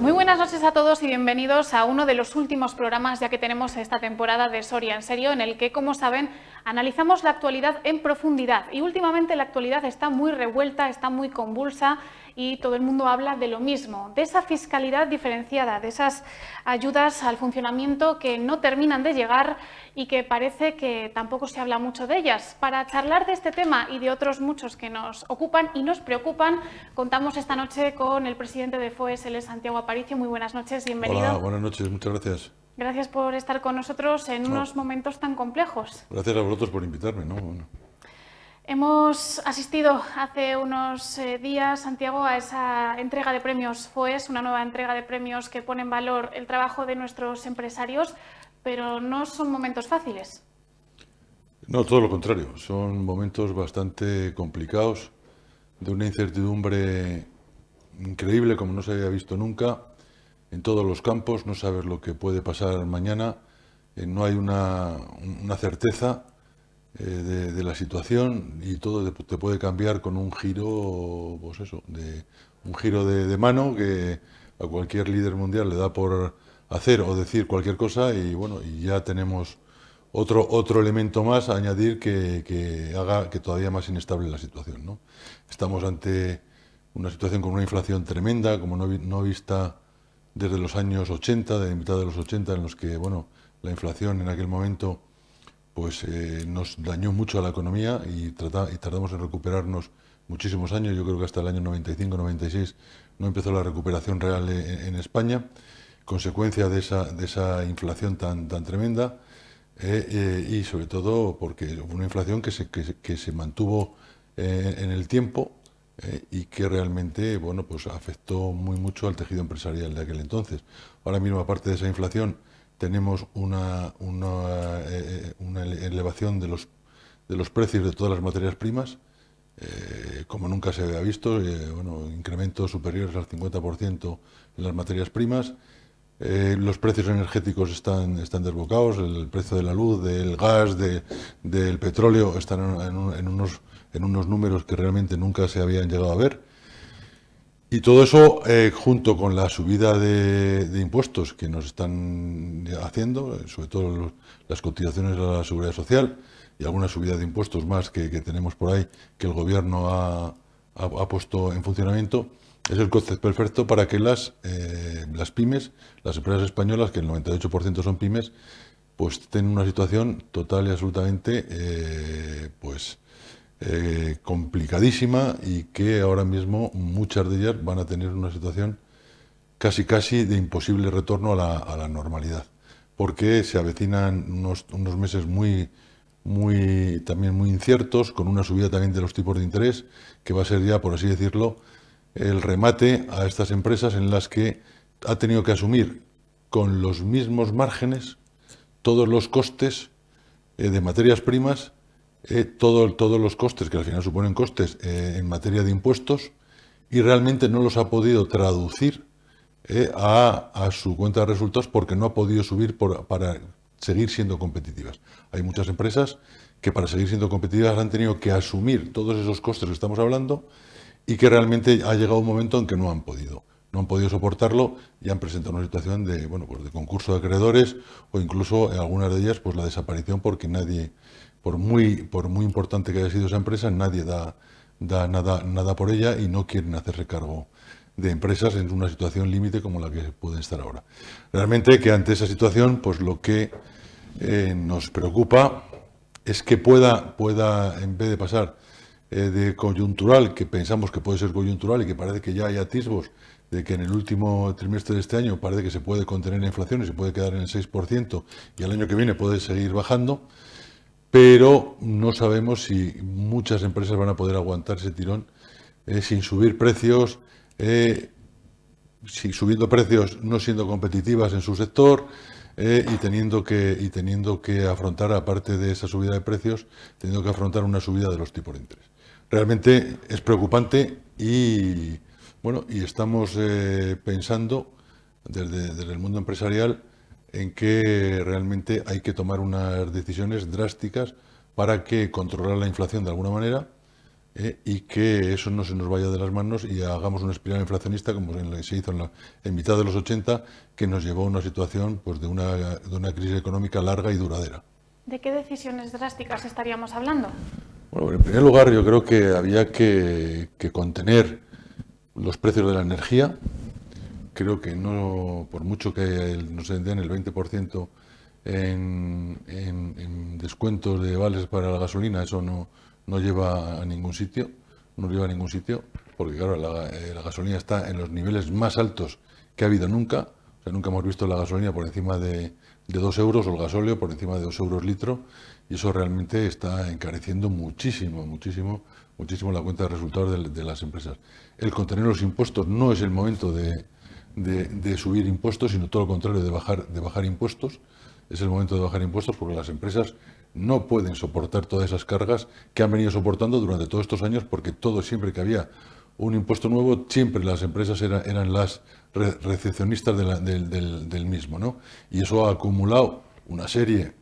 Muy buenas noches a todos y bienvenidos a uno de los últimos programas ya que tenemos esta temporada de Soria en Serio, en el que, como saben, analizamos la actualidad en profundidad. Y últimamente la actualidad está muy revuelta, está muy convulsa y todo el mundo habla de lo mismo, de esa fiscalidad diferenciada, de esas ayudas al funcionamiento que no terminan de llegar y que parece que tampoco se habla mucho de ellas. Para charlar de este tema y de otros muchos que nos ocupan y nos preocupan, contamos esta noche con el presidente de FOES, él es Santiago Aparicio. Muy buenas noches, bienvenido. Hola, buenas noches, muchas gracias. Gracias por estar con nosotros en unos momentos tan complejos. Gracias a vosotros por invitarme, ¿no? Bueno. Hemos asistido hace unos días, Santiago, a esa entrega de premios FOES, una nueva entrega de premios que pone en valor el trabajo de nuestros empresarios, pero no son momentos fáciles. No, todo lo contrario, son momentos bastante complicados, de una incertidumbre increíble como no se había visto nunca, en todos los campos, no sabes lo que puede pasar mañana, no hay una certeza de la situación y todo te puede cambiar con un giro, pues eso, un giro de mano que a cualquier líder mundial le da por hacer o decir cualquier cosa y bueno, y ya tenemos otro elemento más a añadir que haga que todavía más inestable la situación, ¿no? Estamos ante una situación con una inflación tremenda, como no vista desde los años 80, de la mitad de los 80, en los que, bueno, la inflación en aquel momento pues nos dañó mucho a la economía y tardamos en recuperarnos muchísimos años. Yo creo que hasta el año 95-96 no empezó la recuperación real en España, consecuencia de esa inflación tan tremenda y sobre todo porque fue una inflación que se mantuvo en el tiempo y que realmente, bueno, pues afectó muy mucho al tejido empresarial de aquel entonces. Ahora mismo, aparte de esa inflación, tenemos una elevación de los precios de todas las materias primas, como nunca se había visto, bueno, incrementos superiores al 50% en las materias primas. Los precios energéticos están desbocados, el precio de la luz, del gas, del petróleo están en unos números que realmente nunca se habían llegado a ver. Y todo eso, junto con la subida de impuestos que nos están haciendo, sobre todo las cotizaciones a la Seguridad Social y alguna subida de impuestos más que tenemos por ahí, que el Gobierno ha puesto en funcionamiento, es el cóctel perfecto para que las pymes, las empresas españolas, que el 98% son pymes, pues estén en una situación total y absolutamente complicadísima y que ahora mismo muchas de ellas van a tener una situación casi de imposible retorno a la normalidad, porque se avecinan unos meses también muy inciertos, con una subida también de los tipos de interés, que va a ser ya, por así decirlo, el remate a estas empresas en las que ha tenido que asumir con los mismos márgenes todos los costes de materias primas, todos los costes, que al final suponen costes en materia de impuestos, y realmente no los ha podido traducir a su cuenta de resultados porque no ha podido subir para seguir siendo competitivas. Hay muchas empresas que para seguir siendo competitivas han tenido que asumir todos esos costes que estamos hablando y que realmente ha llegado un momento en que no han podido soportarlo y han presentado una situación de concurso de acreedores o incluso en algunas de ellas pues la desaparición, porque nadie, por muy importante que haya sido esa empresa, nadie da nada por ella y no quieren hacerse cargo de empresas en una situación límite como la que pueden estar ahora. Realmente que ante esa situación, pues lo que nos preocupa es que pueda en vez de pasar de coyuntural, que pensamos que puede ser coyuntural y que parece que ya hay atisbos de que en el último trimestre de este año parece que se puede contener la inflación y se puede quedar en el 6% y el año que viene puede seguir bajando, pero no sabemos si muchas empresas van a poder aguantar ese tirón sin subir precios, subiendo precios no siendo competitivas en su sector y teniendo que afrontar, aparte de esa subida de precios, teniendo que afrontar una subida de los tipos de interés. Realmente es preocupante y estamos pensando desde el mundo empresarial en que realmente hay que tomar unas decisiones drásticas para que controlar la inflación de alguna manera y que eso no se nos vaya de las manos y hagamos una espiral inflacionista como se hizo en mitad de los 80, que nos llevó a una situación pues, de una crisis económica larga y duradera. ¿De qué decisiones drásticas estaríamos hablando? Bueno, en primer lugar, yo creo que había que contener los precios de la energía. Creo que no, por mucho que nos den el 20% en descuentos de vales para la gasolina, eso no lleva a ningún sitio. No lleva a ningún sitio, porque claro, la gasolina está en los niveles más altos que ha habido nunca. O sea, nunca hemos visto la gasolina por encima de 2 euros o el gasóleo por encima de 2 euros litro, y eso realmente está encareciendo muchísimo la cuenta de resultados de las empresas. El contener los impuestos no es el momento de subir impuestos, sino todo lo contrario, de bajar impuestos. Es el momento de bajar impuestos porque las empresas no pueden soportar todas esas cargas que han venido soportando durante todos estos años, porque siempre que había un impuesto nuevo, siempre las empresas eran las recepcionistas del mismo, ¿no? Y eso ha acumulado una serie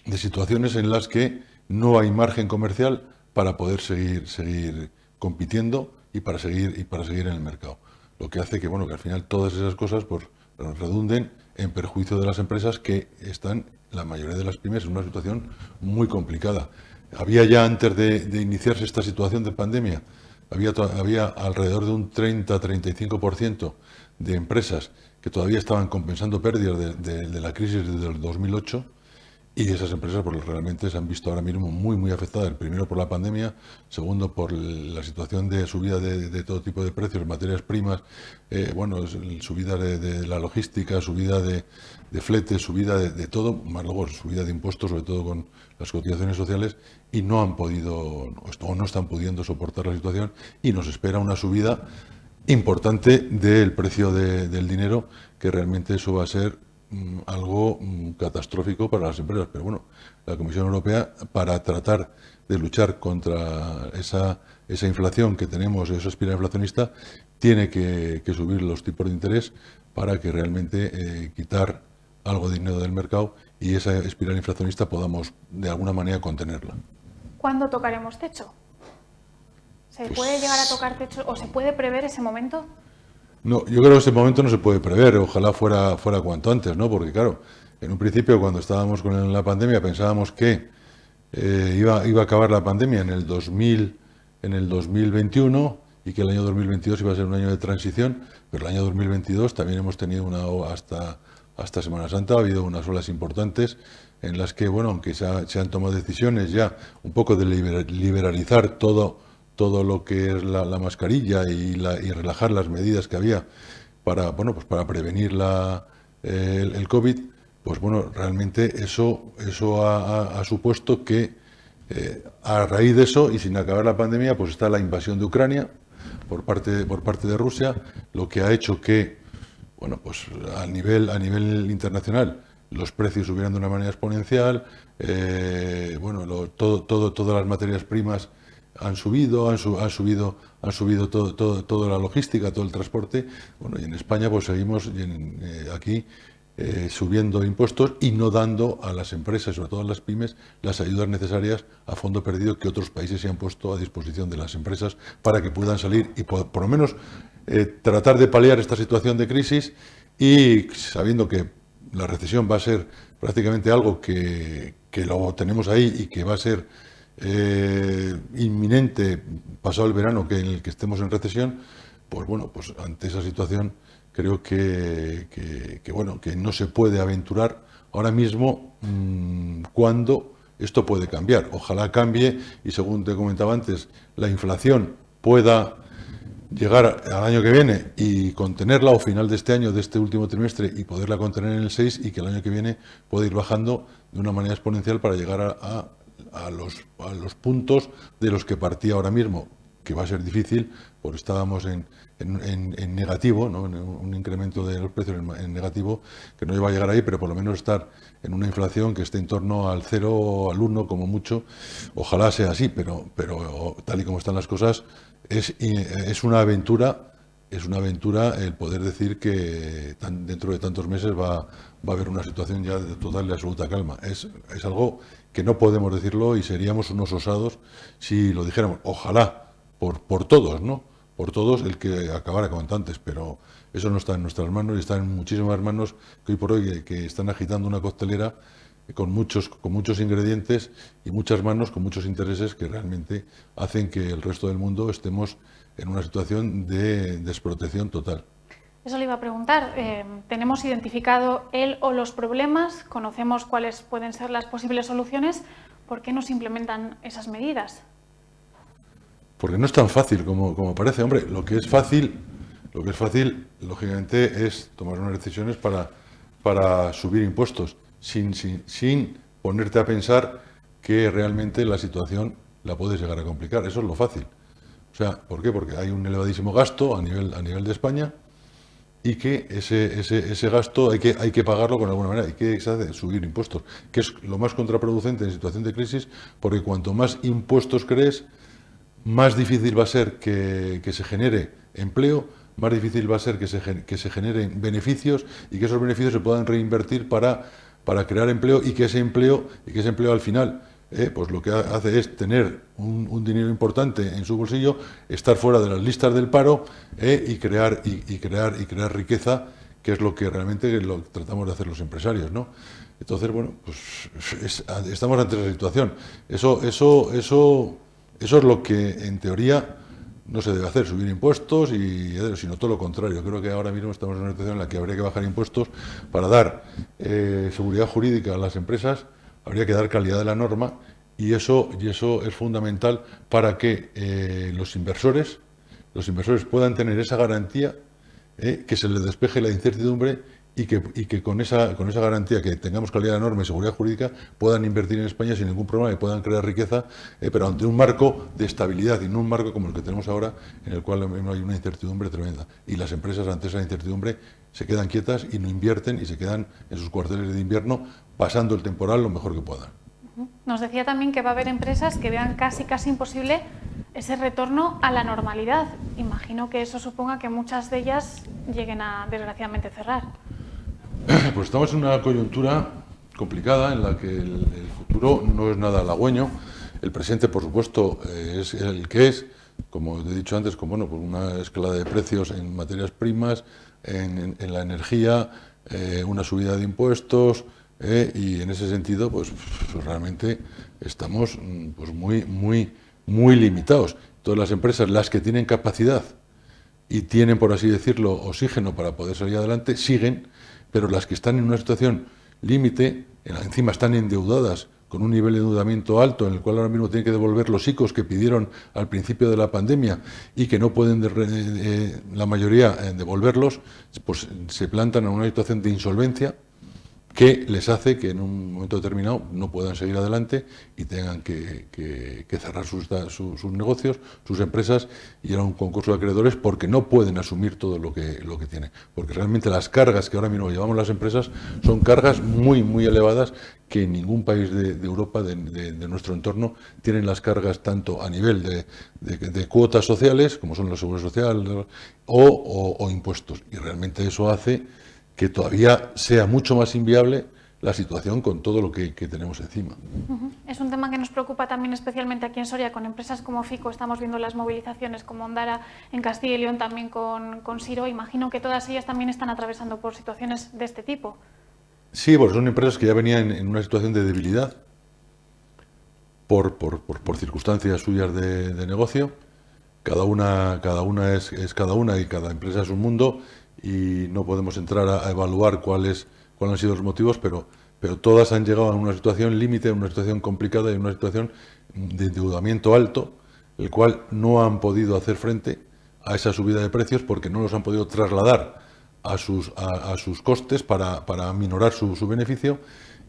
de situaciones en las que no hay margen comercial para poder seguir compitiendo y para seguir en el mercado. Lo que hace que, bueno, que al final todas esas cosas pues, redunden en perjuicio de las empresas que están, la mayoría de las pymes, en una situación muy complicada. Había ya antes de iniciarse esta situación de pandemia, había alrededor de un 30-35% de empresas que todavía estaban compensando pérdidas de la crisis desde el 2008. Y esas empresas pues, realmente se han visto ahora mismo muy afectadas, primero por la pandemia, segundo por la situación de subida de todo tipo de precios, materias primas, subida de la logística, subida de fletes, subida de todo, más luego subida de impuestos, sobre todo con las cotizaciones sociales, y no han podido o no están pudiendo soportar la situación, y nos espera una subida importante del precio del dinero, que realmente eso va a ser algo catastrófico para las empresas. Pero bueno, la Comisión Europea, para tratar de luchar contra esa inflación que tenemos, esa espiral inflacionista, tiene que subir los tipos de interés para que realmente quitar algo de dinero del mercado y esa espiral inflacionista podamos de alguna manera contenerla. ¿Cuándo tocaremos techo? ¿Se puede llegar a tocar techo o se puede prever ese momento? No, yo creo que ese momento no se puede prever, ojalá fuera cuanto antes, ¿no? Porque claro, en un principio cuando estábamos con la pandemia pensábamos que iba a acabar la pandemia en el 2021 y que el año 2022 iba a ser un año de transición, pero el año 2022 también hemos tenido hasta Semana Santa, ha habido unas olas importantes en las que, bueno, aunque se han tomado decisiones ya un poco de liberalizar todo lo que es la mascarilla y relajar las medidas que había para prevenir el COVID, pues bueno, realmente eso ha supuesto que a raíz de eso y sin acabar la pandemia, pues está la invasión de Ucrania por parte de Rusia, lo que ha hecho que, bueno, pues a nivel internacional los precios subieran de una manera exponencial, todas las materias primas han subido toda la logística, todo el transporte. Bueno, y en España pues seguimos aquí subiendo impuestos y no dando a las empresas, sobre todo a las pymes, las ayudas necesarias a fondo perdido que otros países se han puesto a disposición de las empresas para que puedan salir y por lo menos tratar de paliar esta situación de crisis, y sabiendo que la recesión va a ser prácticamente algo que lo tenemos ahí y que va a ser inminente pasado el verano, en el que estemos en recesión, pues bueno, pues ante esa situación creo que no se puede aventurar ahora mismo cuando esto puede cambiar. Ojalá cambie y, según te comentaba antes, la inflación pueda llegar al año que viene y contenerla, o final de este año, de este último trimestre, y poderla contener en el 6, y que el año que viene pueda ir bajando de una manera exponencial para llegar a los puntos de los que partía ahora mismo, que va a ser difícil, porque estábamos en negativo, ¿no? En un incremento de los precios en negativo, que no iba a llegar ahí, pero por lo menos estar en una inflación que esté en torno al 0 o al 1 como mucho. Ojalá sea así, pero tal y como están las cosas, es una aventura es una aventura el poder decir que dentro de tantos meses va a haber una situación ya de total y absoluta calma. Es algo que no podemos decirlo y seríamos unos osados si lo dijéramos. Ojalá, por todos, ¿no? Por todos el que acabara cuanto antes, pero eso no está en nuestras manos y está en muchísimas manos que hoy por hoy que están agitando una costelera con muchos ingredientes y muchas manos con muchos intereses que realmente hacen que el resto del mundo estemos en una situación de desprotección total. Eso le iba a preguntar. ¿Tenemos identificado el o los problemas? ¿Conocemos cuáles pueden ser las posibles soluciones? ¿Por qué no se implementan esas medidas? Porque no es tan fácil como parece. Hombre, lo que es fácil, lógicamente, es tomar unas decisiones para subir impuestos, sin ponerte a pensar que realmente la situación la puedes llegar a complicar. Eso es lo fácil. O sea, ¿por qué? Porque hay un elevadísimo gasto a nivel de España y que ese gasto hay que pagarlo con alguna manera. ¿Y qué se hace? Subir impuestos, que es lo más contraproducente en situación de crisis, porque cuanto más impuestos crees, más difícil va a ser que se genere empleo, más difícil va a ser que se generen beneficios y que esos beneficios se puedan reinvertir para crear empleo y que ese empleo al final pues lo que hace es tener un dinero importante en su bolsillo, estar fuera de las listas del paro y crear riqueza, que es lo que realmente tratamos de hacer los empresarios, ¿no? Entonces, bueno, pues estamos ante esa situación. Eso es lo que en teoría no se debe hacer, subir impuestos, sino todo lo contrario. Creo que ahora mismo estamos en una situación en la que habría que bajar impuestos para dar seguridad jurídica a las empresas, habría que dar calidad de la norma y eso es fundamental para que los inversores puedan tener esa garantía, que se les despeje la incertidumbre y que con esa garantía, que tengamos calidad de la norma y seguridad jurídica, puedan invertir en España sin ningún problema y puedan crear riqueza, pero ante un marco de estabilidad y no un marco como el que tenemos ahora, en el cual hay una incertidumbre tremenda. Y las empresas ante esa incertidumbre se quedan quietas y no invierten y se quedan en sus cuarteles de invierno pasando el temporal lo mejor que puedan. Nos decía también que va a haber empresas que vean casi imposible ese retorno a la normalidad. Imagino que eso suponga que muchas de ellas lleguen a, desgraciadamente, cerrar. Pues estamos en una coyuntura complicada en la que el futuro no es nada halagüeño. El presente, por supuesto, es el que es, como he dicho antes, con pues una escalada de precios en materias primas, en la energía, una subida de impuestos, y en ese sentido, pues realmente estamos pues muy limitados. Todas las empresas, las que tienen capacidad y tienen, por así decirlo, oxígeno para poder salir adelante, siguen, pero las que están en una situación límite, encima están endeudadas con un nivel de endeudamiento alto, en el cual ahora mismo tienen que devolver los ICOs que pidieron al principio de la pandemia y que no pueden la mayoría devolverlos, pues se plantan en una situación de insolvencia que les hace que en un momento determinado no puedan seguir adelante y tengan que cerrar sus negocios, sus empresas, y ir a un concurso de acreedores porque no pueden asumir todo lo que tienen. Porque realmente las cargas que ahora mismo llevamos las empresas son cargas muy elevadas, que en ningún país de Europa, de nuestro entorno, tienen las cargas tanto a nivel de cuotas sociales, como son la seguridad social, o impuestos. Y realmente eso hace que todavía sea mucho más inviable la situación con todo lo que tenemos encima. Es un tema que nos preocupa también especialmente aquí en Soria, con empresas como FICO. Estamos viendo las movilizaciones como Ondara en Castilla y León, también con Siro. Imagino que todas ellas también están atravesando por situaciones de este tipo. Sí, porque son empresas que ya venían en una situación de debilidad por circunstancias suyas de negocio. Cada una es cada una y cada empresa es un mundo, y no podemos entrar a evaluar cuáles han sido los motivos, pero todas han llegado a una situación límite, a una situación complicada y a una situación de endeudamiento alto, el cual no han podido hacer frente a esa subida de precios porque no los han podido trasladar a sus costes para aminorar su beneficio,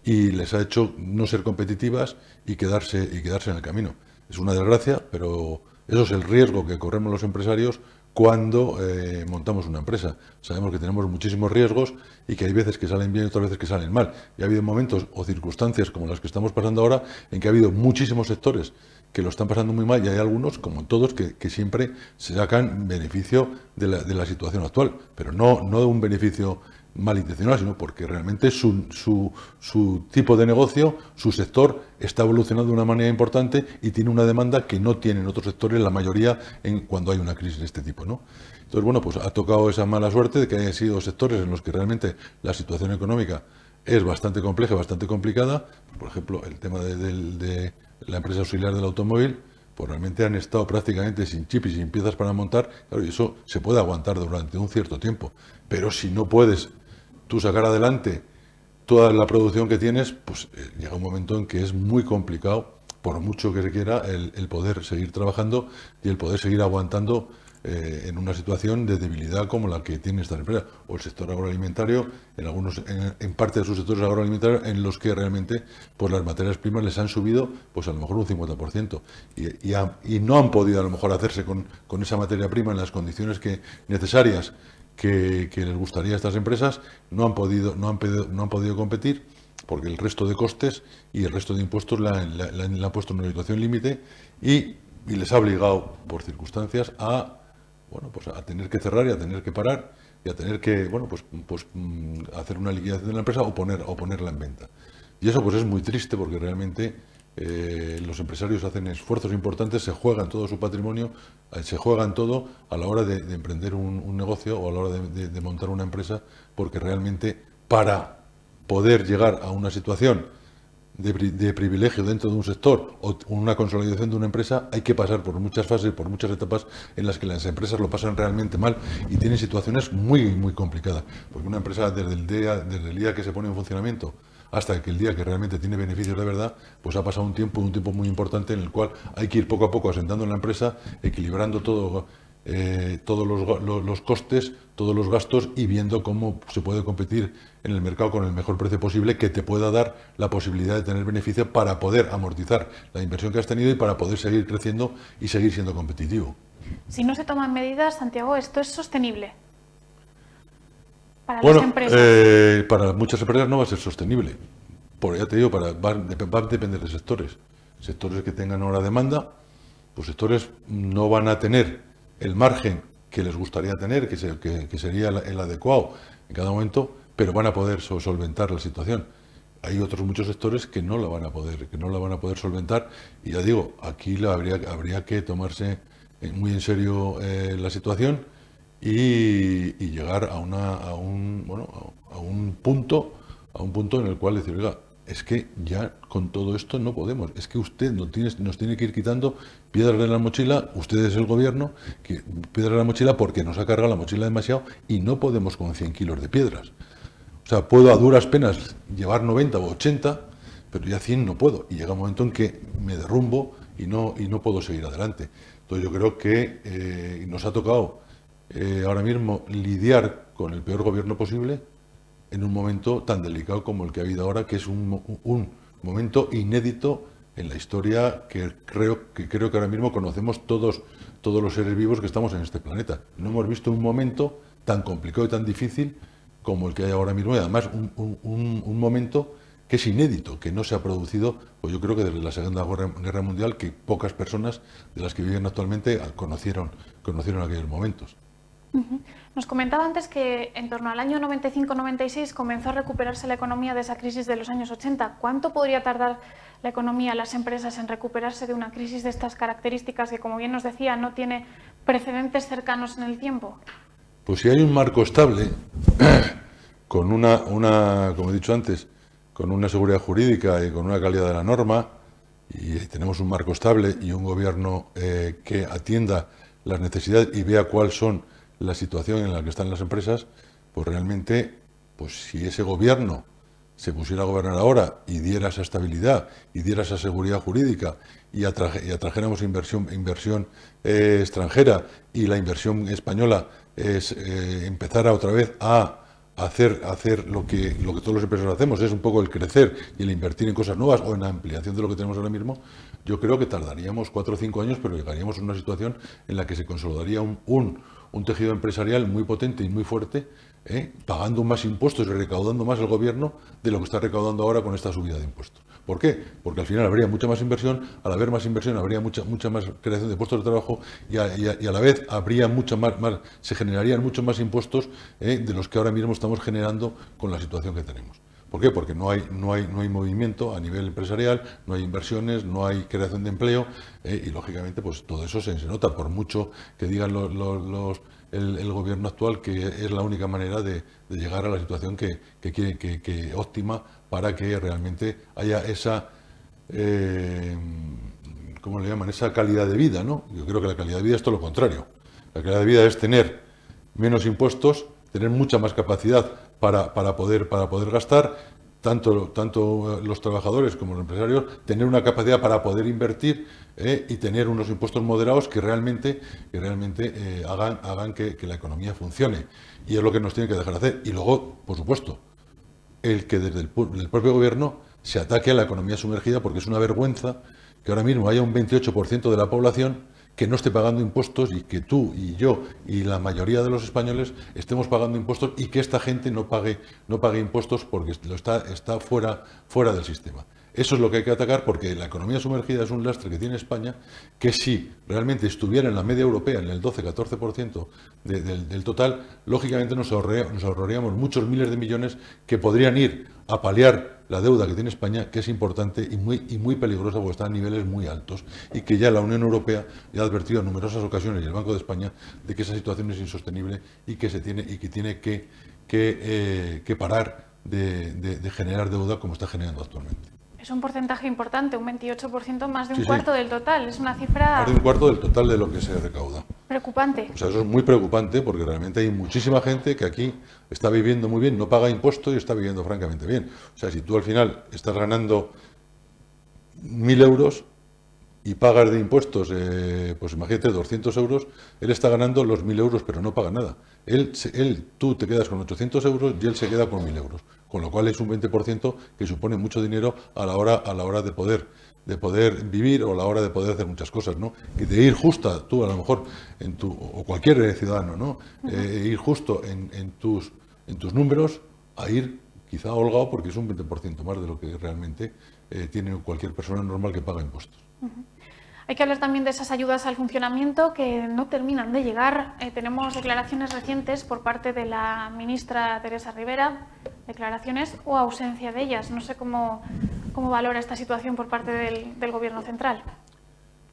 y les ha hecho no ser competitivas y quedarse en el camino. Es una desgracia, pero eso es el riesgo que corremos los empresarios cuando montamos una empresa. Sabemos que tenemos muchísimos riesgos y que hay veces que salen bien y otras veces que salen mal. Y ha habido momentos o circunstancias como las que estamos pasando ahora, en que ha habido muchísimos sectores que lo están pasando muy mal y hay algunos, como todos, que siempre se sacan beneficio de la situación actual, pero no de un beneficio malintencionado, sino porque realmente su tipo de negocio, su sector, está evolucionando de una manera importante y tiene una demanda que no tienen otros sectores, la mayoría, cuando hay una crisis de este tipo, ¿no? Entonces, bueno, pues ha tocado esa mala suerte de que hayan sido sectores en los que realmente la situación económica es bastante compleja, bastante complicada. Por ejemplo, el tema de la empresa auxiliar del automóvil, pues realmente han estado prácticamente sin chip y sin piezas para montar. Claro, y eso se puede aguantar durante un cierto tiempo. Pero si no puedes tú sacar adelante toda la producción que tienes, pues llega un momento en que es muy complicado, por mucho que se quiera, el poder seguir trabajando y el poder seguir aguantando en una situación de debilidad como la que tiene esta empresa, o el sector agroalimentario, en parte de sus sectores agroalimentarios, en los que realmente pues las materias primas les han subido pues a lo mejor un 50%, y no han podido a lo mejor hacerse con esa materia prima en las condiciones necesarias que les gustaría a estas empresas. No han podido competir, porque el resto de costes y el resto de impuestos la han puesto en una situación límite y les ha obligado por circunstancias a tener que cerrar y a tener que parar y a tener que hacer una liquidación de la empresa o ponerla en venta. Y eso pues es muy triste, porque realmente los empresarios hacen esfuerzos importantes, se juegan todo su patrimonio, se juegan todo a la hora de emprender un negocio o a la hora de montar una empresa, porque realmente para poder llegar a una situación de privilegio dentro de un sector o una consolidación de una empresa, hay que pasar por muchas fases, por muchas etapas en las que las empresas lo pasan realmente mal y tienen situaciones muy, muy complicadas. Porque una empresa, desde el día que se pone en funcionamiento hasta que el día que realmente tiene beneficios de verdad, pues ha pasado un tiempo muy importante en el cual hay que ir poco a poco asentando en la empresa, equilibrando todo, todos los costes, todos los gastos, y viendo cómo se puede competir en el mercado con el mejor precio posible, que te pueda dar la posibilidad de tener beneficio para poder amortizar la inversión que has tenido y para poder seguir creciendo y seguir siendo competitivo. Si no se toman medidas, Santiago, ¿esto es sostenible para las empresas? Para muchas empresas no va a ser sostenible. Ya te digo, va a depender de sectores. Sectores que tengan ahora demanda, pues sectores no van a tener el margen que les gustaría tener, que sería el adecuado en cada momento, pero van a poder solventar la situación. Hay otros muchos sectores que no la van a poder solventar, y ya digo, aquí habría que tomarse muy en serio la situación y llegar a un punto en el cual decir, oiga, es que ya con todo esto no podemos, es que usted nos tiene que ir quitando piedras de la mochila, usted es el gobierno, piedras de la mochila, porque nos ha cargado la mochila demasiado y no podemos con 100 kilos de piedras. O sea, puedo a duras penas llevar 90 o 80, pero ya 100 no puedo, y llega un momento en que me derrumbo y no puedo seguir adelante. Entonces yo creo que nos ha tocado ahora mismo lidiar con el peor gobierno posible en un momento tan delicado como el que ha habido ahora, que es un momento inédito en la historia que creo que ahora mismo conocemos todos los seres vivos que estamos en este planeta. No hemos visto un momento tan complicado y tan difícil como el que hay ahora mismo, y además un momento que es inédito, que no se ha producido, pues yo creo que desde la Segunda Guerra Mundial, que pocas personas de las que viven actualmente conocieron aquellos momentos. Nos comentaba antes que en torno al año 95-96 comenzó a recuperarse la economía de esa crisis de los años 80. ¿Cuánto podría tardar la economía, las empresas, en recuperarse de una crisis de estas características que, como bien nos decía, no tiene precedentes cercanos en el tiempo? Pues si hay un marco estable, con como he dicho antes, con una seguridad jurídica y con una calidad de la norma, y tenemos un marco estable y un gobierno que atienda las necesidades y vea cuáles son la situación en la que están las empresas, pues realmente, pues si ese gobierno se pusiera a gobernar ahora y diera esa estabilidad y diera esa seguridad jurídica y atrajéramos inversión extranjera, y la inversión española empezara otra vez a hacer lo que todos los empresarios hacemos, es un poco el crecer y el invertir en cosas nuevas o en la ampliación de lo que tenemos ahora mismo, yo creo que tardaríamos 4 o 5 años, pero llegaríamos a una situación en la que se consolidaría un tejido empresarial muy potente y muy fuerte, pagando más impuestos y recaudando más el gobierno de lo que está recaudando ahora con esta subida de impuestos. ¿Por qué? Porque al final habría mucha más inversión, al haber más inversión habría mucha más creación de puestos de trabajo y a la vez habría se generarían muchos más impuestos de los que ahora mismo estamos generando con la situación que tenemos. ¿Por qué? Porque no hay movimiento a nivel empresarial, no hay inversiones, no hay creación de empleo y lógicamente pues todo eso se nota, por mucho que digan el gobierno actual que es la única manera de llegar a la situación que óptima para que realmente haya esa, ¿cómo le llaman? Esa calidad de vida, ¿no? Yo creo que la calidad de vida es todo lo contrario. La calidad de vida es tener menos impuestos, tener mucha más capacidad para poder gastar, tanto los trabajadores como los empresarios, tener una capacidad para poder invertir y tener unos impuestos moderados que realmente hagan que la economía funcione. Y es lo que nos tiene que dejar hacer. Y luego, por supuesto, el que desde el propio gobierno se ataque a la economía sumergida, porque es una vergüenza que ahora mismo haya un 28% de la población que no esté pagando impuestos y que tú y yo y la mayoría de los españoles estemos pagando impuestos y que esta gente no pague impuestos porque está fuera del sistema. Eso es lo que hay que atacar, porque la economía sumergida es un lastre que tiene España, que si realmente estuviera en la media europea, en el 12-14% del total, lógicamente nos ahorraríamos muchos miles de millones que podrían ir a paliar la deuda que tiene España, que es importante y muy peligrosa porque está a niveles muy altos, y que ya la Unión Europea ya ha advertido en numerosas ocasiones, y el Banco de España, de que esa situación es insostenible y que tiene que parar de generar deuda como está generando actualmente. Es un porcentaje importante, un 28%, más de un cuarto del total. Es una cifra... Más de un cuarto del total de lo que se recauda. Preocupante. O sea, eso es muy preocupante porque realmente hay muchísima gente que aquí está viviendo muy bien, no paga impuestos y está viviendo francamente bien. O sea, si tú al final estás ganando 1.000 euros y pagas de impuestos, pues imagínate, 200 euros, él está ganando los 1.000 euros pero no paga nada. Tú te quedas con 800 euros y él se queda con 1.000 euros. Con lo cual es un 20% que supone mucho dinero a la hora de poder vivir o a la hora de poder hacer muchas cosas, ¿no? Y de ir justa, tú a lo mejor, o cualquier ciudadano, ¿no? Ir justo en tus números a ir quizá holgado porque es un 20% más de lo que realmente tiene cualquier persona normal que paga impuestos. Hay que hablar también de esas ayudas al funcionamiento que no terminan de llegar. Tenemos declaraciones recientes por parte de la ministra Teresa Rivera, declaraciones o ausencia de ellas. No sé cómo valora esta situación por parte del Gobierno central.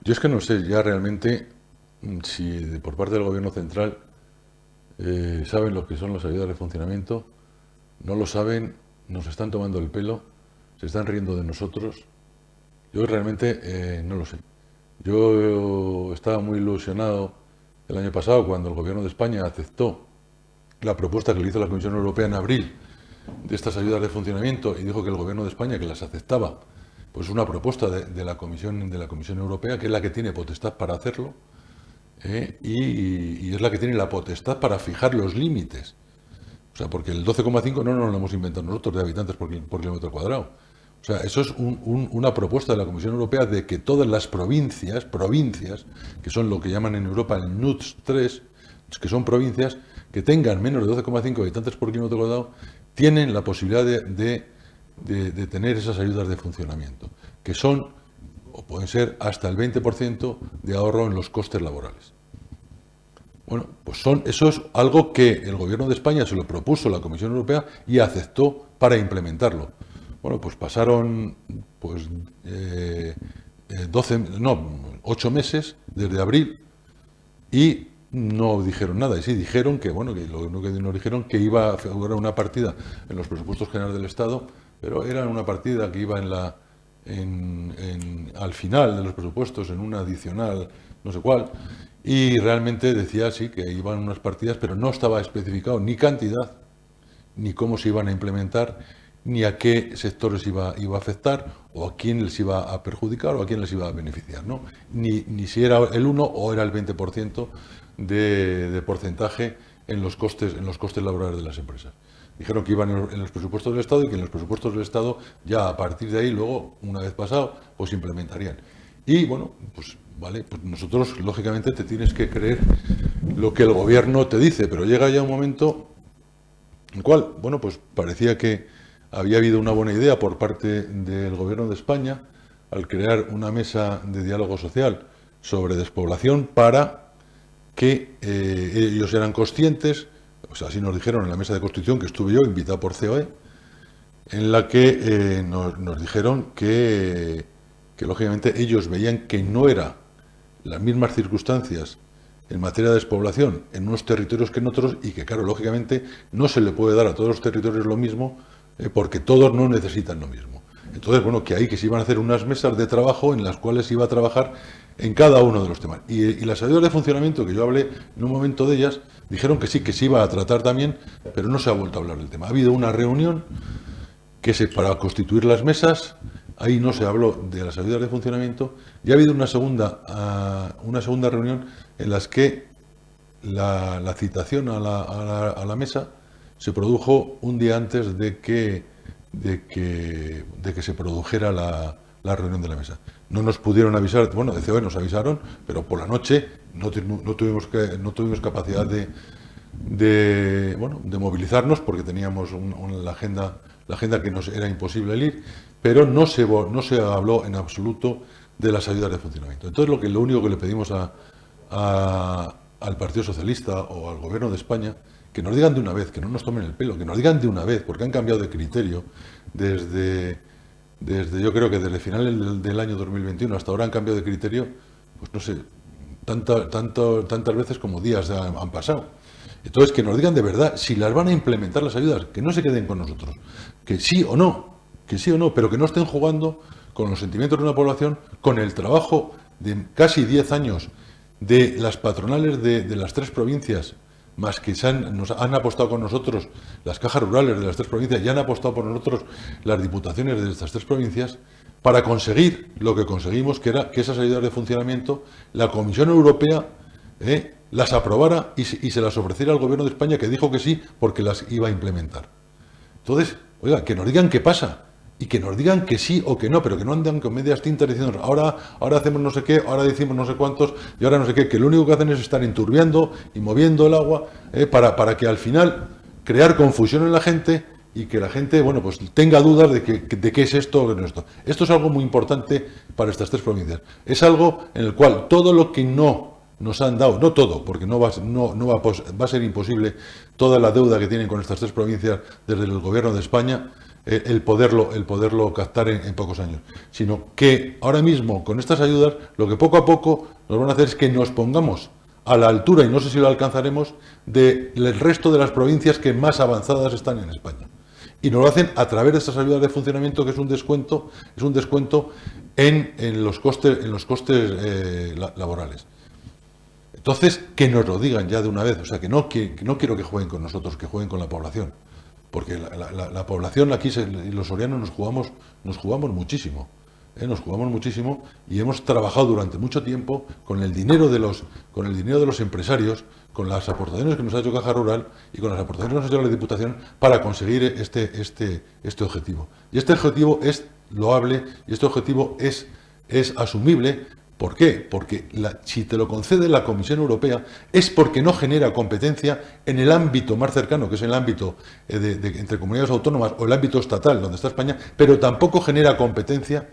Yo es que no sé ya realmente si por parte del Gobierno central saben lo que son las ayudas de funcionamiento, no lo saben, nos están tomando el pelo, se están riendo de nosotros. Yo realmente no lo sé. Yo estaba muy ilusionado el año pasado cuando el Gobierno de España aceptó la propuesta que le hizo la Comisión Europea en abril de estas ayudas de funcionamiento y dijo que el Gobierno de España que las aceptaba, pues una propuesta de la Comisión Europea, que es la que tiene potestad para hacerlo y es la que tiene la potestad para fijar los límites. O sea, porque el 12,5 no nos lo hemos inventado nosotros de habitantes por kilómetro cuadrado. O sea, eso es una propuesta de la Comisión Europea de que todas las provincias, que son lo que llaman en Europa el NUTS 3, que son provincias que tengan menos de 12,5 habitantes por kilómetro cuadrado, tienen la posibilidad de tener esas ayudas de funcionamiento, que son, o pueden ser, hasta el 20% de ahorro en los costes laborales. Bueno, pues eso es algo que el Gobierno de España se lo propuso a la Comisión Europea y aceptó para implementarlo. Bueno, pues pasaron 8 meses desde abril y no dijeron nada. Y sí dijeron que, bueno, que lo único que nos dijeron que iba a figurar una partida en los presupuestos generales del Estado, pero era una partida que iba al final de los presupuestos, en una adicional, no sé cuál, y realmente decía sí que iban unas partidas, pero no estaba especificado ni cantidad, ni cómo se iban a implementar, ni a qué sectores iba a afectar, o a quién les iba a perjudicar, o a quién les iba a beneficiar, ¿no? Ni si era el 1 o era el 20% de porcentaje en los costes laborales de las empresas. Dijeron que iban en los presupuestos del Estado y que en los presupuestos del Estado ya a partir de ahí, luego, una vez pasado, pues implementarían. Y bueno, pues vale, pues nosotros, lógicamente, te tienes que creer lo que el Gobierno te dice, pero llega ya un momento el cual, bueno, pues parecía que había habido una buena idea por parte del Gobierno de España al crear una mesa de diálogo social sobre despoblación para que ellos eran conscientes, o sea, así nos dijeron en la mesa de Constitución, que estuve yo, invitado por COE, en la que nos dijeron que lógicamente ellos veían que no eran las mismas circunstancias en materia de despoblación en unos territorios que en otros y que, claro, lógicamente no se le puede dar a todos los territorios lo mismo porque todos no necesitan lo mismo. Entonces, bueno, que se iban a hacer unas mesas de trabajo en las cuales se iba a trabajar en cada uno de los temas. Y las ayudas de funcionamiento, que yo hablé en un momento de ellas, dijeron que sí, que se iba a tratar también, pero no se ha vuelto a hablar del tema. Ha habido una reunión para constituir las mesas, ahí no se habló de las ayudas de funcionamiento, y ha habido una segunda reunión en las que la citación a la mesa se produjo un día antes de que se produjera la reunión de la mesa. No nos pudieron avisar, bueno, de COE nos avisaron, pero por la noche no tuvimos capacidad de movilizarnos porque teníamos la agenda que nos era imposible el ir, pero no se habló en absoluto de las ayudas de funcionamiento. Entonces lo único que le pedimos al Partido Socialista o al Gobierno de España, que nos digan de una vez, que no nos tomen el pelo, que nos digan de una vez, porque han cambiado de criterio yo creo que desde finales del año 2021 hasta ahora han cambiado de criterio, pues no sé, tantas veces como días han pasado. Entonces, que nos digan de verdad si las van a implementar las ayudas, que no se queden con nosotros, que sí o no, pero que no estén jugando con los sentimientos de una población, con el trabajo de casi 10 años de las patronales de las 3 provincias, más que nos han apostado con nosotros las cajas rurales de las 3 provincias y han apostado por nosotros las diputaciones de estas 3 provincias, para conseguir lo que conseguimos, que era que esas ayudas de funcionamiento, la Comisión Europea las aprobara y se las ofreciera al Gobierno de España, que dijo que sí porque las iba a implementar. Entonces, oiga, que nos digan qué pasa y que nos digan que sí o que no, pero que no andan con medias tintas diciendo ahora hacemos no sé qué, ahora decimos no sé cuántos y ahora no sé qué, que lo único que hacen es estar enturbiando y moviendo el agua para que al final crear confusión en la gente y que la gente, bueno, pues tenga dudas de qué es esto o qué no es esto. Esto es algo muy importante para estas 3 provincias. Es algo en el cual todo lo que no nos han dado, no todo, porque va a ser imposible toda la deuda que tienen con estas 3 provincias desde el Gobierno de España, el poderlo captar en pocos años, sino que ahora mismo con estas ayudas lo que poco a poco nos van a hacer es que nos pongamos a la altura, y no sé si lo alcanzaremos, del resto de las provincias que más avanzadas están en España. Y nos lo hacen a través de estas ayudas de funcionamiento, que es un descuento en los costes laborales. Entonces, que nos lo digan ya de una vez, o sea, que no quiero que jueguen con nosotros, que jueguen con la población, porque la población aquí, los sorianos nos jugamos muchísimo, nos jugamos muchísimo y hemos trabajado durante mucho tiempo con el dinero de los empresarios, con las aportaciones que nos ha hecho Caja Rural y con las aportaciones que nos ha hecho la Diputación para conseguir este objetivo. Y este objetivo es loable y este objetivo es asumible. ¿Por qué? Porque si te lo concede la Comisión Europea es porque no genera competencia en el ámbito más cercano, que es el ámbito entre comunidades autónomas o el ámbito estatal, donde está España, pero tampoco genera competencia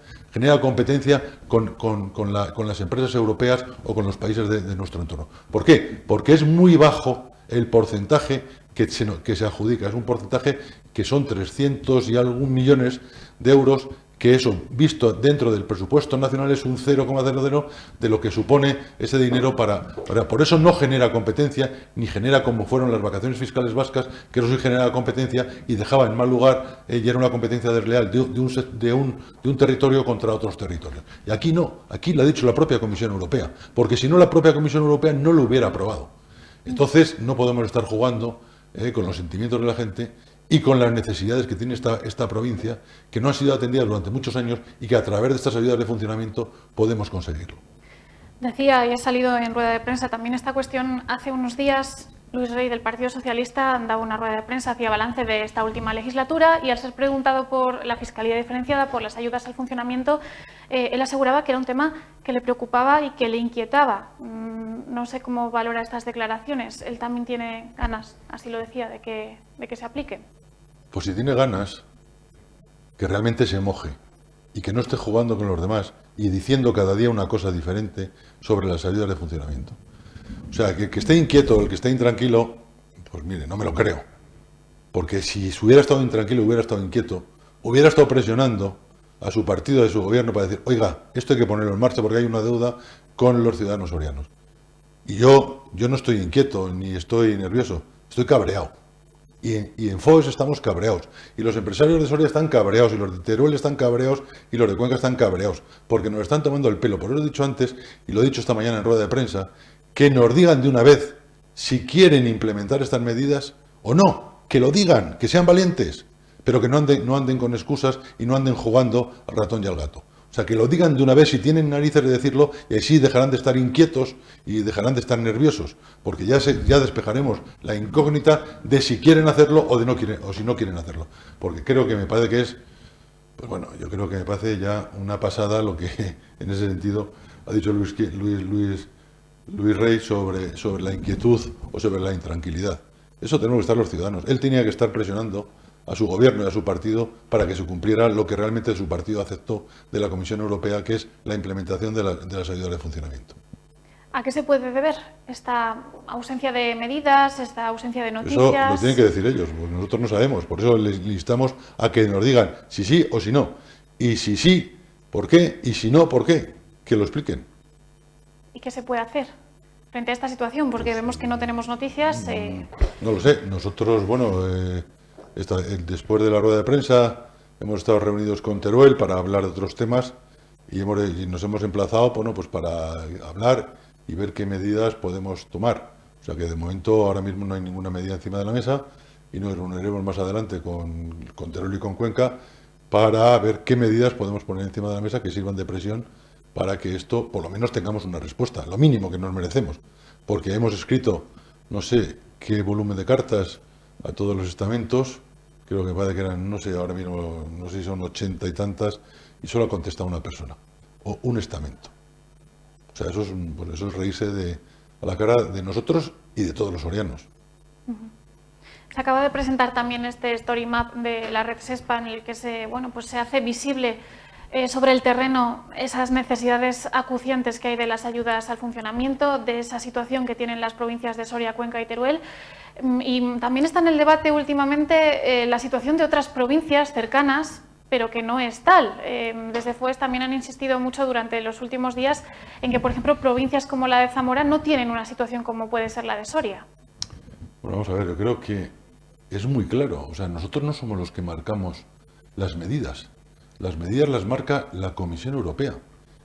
con las empresas europeas o con los países de nuestro entorno. ¿Por qué? Porque es muy bajo el porcentaje que se adjudica. Es un porcentaje que son 300 y algún millones de euros, que eso, visto dentro del presupuesto nacional, es un 0,00 de lo que supone ese dinero por eso no genera competencia, ni genera como fueron las vacaciones fiscales vascas, que eso sí genera competencia y dejaba en mal lugar, y era una competencia desleal de un territorio contra otros territorios. Y aquí no, aquí lo ha dicho la propia Comisión Europea, porque si no la propia Comisión Europea no lo hubiera aprobado. Entonces no podemos estar jugando con los sentimientos de la gente y con las necesidades que tiene esta provincia, que no han sido atendidas durante muchos años y que a través de estas ayudas de funcionamiento podemos conseguirlo. Decía, y ha salido en rueda de prensa también esta cuestión, hace unos días Luis Rey del Partido Socialista daba una rueda de prensa, hacía balance de esta última legislatura y al ser preguntado por la Fiscalía Diferenciada, por las ayudas al funcionamiento, él aseguraba que era un tema que le preocupaba y que le inquietaba. No sé cómo valora estas declaraciones. Él también tiene ganas, así lo decía, de que se apliquen. Pues si tiene ganas, que realmente se moje y que no esté jugando con los demás y diciendo cada día una cosa diferente sobre las ayudas de funcionamiento. O sea, que esté inquieto, el que esté intranquilo, pues mire, no me lo creo. Porque si hubiera estado intranquilo, hubiera estado inquieto, hubiera estado presionando a su partido, a su gobierno para decir, oiga, esto hay que ponerlo en marcha porque hay una deuda con los ciudadanos sorianos. Y yo no estoy inquieto ni estoy nervioso, estoy cabreado. Y en FOES estamos cabreados. Y los empresarios de Soria están cabreados, y los de Teruel están cabreados, y los de Cuenca están cabreados, porque nos están tomando el pelo. Por eso he dicho antes, y lo he dicho esta mañana en rueda de prensa, que nos digan de una vez si quieren implementar estas medidas o no. Que lo digan, que sean valientes, pero que no anden con excusas y no anden jugando al ratón y al gato. O sea, que lo digan de una vez si tienen narices de decirlo, y así dejarán de estar inquietos y dejarán de estar nerviosos, porque ya despejaremos la incógnita de si quieren hacerlo o si no quieren hacerlo. Porque creo que me parece que es, pues bueno, yo creo que me parece ya una pasada lo que en ese sentido ha dicho Luis Rey sobre la inquietud o sobre la intranquilidad. Eso tenemos que estar los ciudadanos. Él tenía que estar presionando a su gobierno y a su partido para que se cumpliera lo que realmente su partido aceptó de la Comisión Europea, que es la implementación de las ayudas de funcionamiento. ¿A qué se puede deber esta ausencia de medidas, esta ausencia de noticias? Eso lo tienen que decir ellos, porque nosotros no sabemos. Por eso les instamos a que nos digan si sí o si no. Y si sí, ¿por qué? Y si no, ¿por qué? Que lo expliquen. ¿Y qué se puede hacer frente a esta situación? Porque vemos que no tenemos noticias. No lo sé. Nosotros, bueno, después de la rueda de prensa hemos estado reunidos con Teruel para hablar de otros temas y nos hemos emplazado, bueno, pues para hablar y ver qué medidas podemos tomar. O sea que de momento ahora mismo no hay ninguna medida encima de la mesa y nos reuniremos más adelante con Teruel y con Cuenca para ver qué medidas podemos poner encima de la mesa que sirvan de presión para que esto, por lo menos, tengamos una respuesta, lo mínimo que nos merecemos. Porque hemos escrito, no sé qué volumen de cartas a todos los estamentos, creo que parece que eran, no sé, ahora mismo, no sé si son 80 y tantas, y solo ha contestado una persona, o un estamento. O sea, eso es reírse a la cara de nosotros y de todos los sorianos. Se acaba de presentar también este Story Map de la red SESPA, en el que se hace visible sobre el terreno esas necesidades acuciantes que hay de las ayudas al funcionamiento, de esa situación que tienen las provincias de Soria, Cuenca y Teruel. Y también está en el debate últimamente la situación de otras provincias cercanas, pero que no es tal. Desde FOES también han insistido mucho durante los últimos días en que, por ejemplo, provincias como la de Zamora no tienen una situación como puede ser la de Soria. Bueno, vamos a ver, yo creo que es muy claro. O sea, nosotros no somos los que marcamos las medidas. Las medidas las marca la Comisión Europea.